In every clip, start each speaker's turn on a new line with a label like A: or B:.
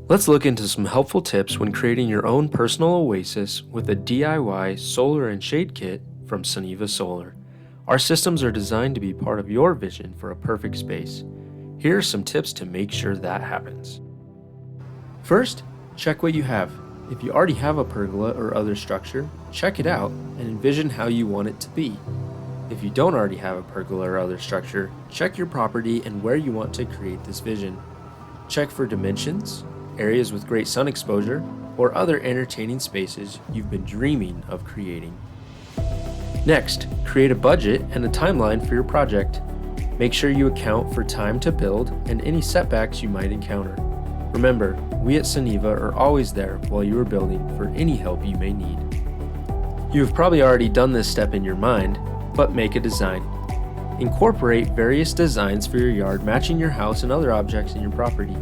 A: Let's look into some helpful tips when creating your own personal oasis with a DIY solar and shade kit from Sunniva Solar. Our systems are designed to be part of your vision for a perfect space. Here are some tips to make sure that happens. First, check what you have. If you already have a pergola or other structure, check it out and envision how you want it to be. If you don't already have a pergola or other structure, check your property and where you want to create this vision. Check for dimensions, areas with great sun exposure, or other entertaining spaces you've been dreaming of creating. Next, create a budget and a timeline for your project. Make sure you account for time to build and any setbacks you might encounter. Remember, we at Sunniva are always there while you are building for any help you may need. You have probably already done this step in your mind, but make a design. Incorporate various designs for your yard matching your house and other objects in your property.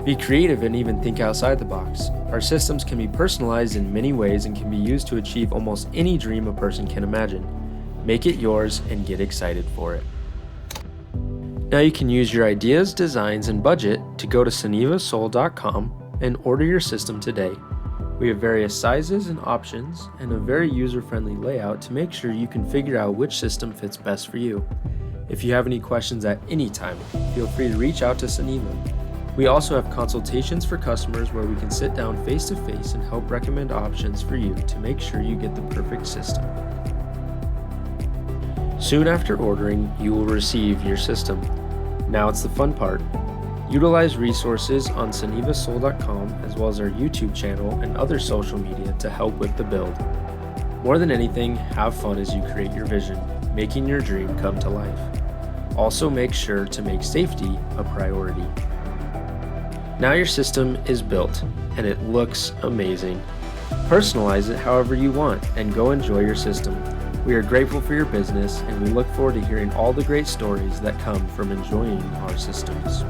A: Be creative and even think outside the box. Our systems can be personalized in many ways and can be used to achieve almost any dream a person can imagine. Make it yours and get excited for it. Now you can use your ideas, designs, and budget to go to sunnivasol.com and order your system today. We have various sizes and options and a very user-friendly layout to make sure you can figure out which system fits best for you. If you have any questions at any time, feel free to reach out to Sunniva. We also have consultations for customers where we can sit down face-to-face and help recommend options for you to make sure you get the perfect system. Soon after ordering, you will receive your system. Now it's the fun part. Utilize resources on sunnivasol.com as well as our YouTube channel and other social media to help with the build. More than anything, have fun as you create your vision, making your dream come to life. Also make sure to make safety a priority. Now your system is built and it looks amazing. Personalize it however you want and go enjoy your system. We are grateful for your business and we look forward to hearing all the great stories that come from enjoying our systems.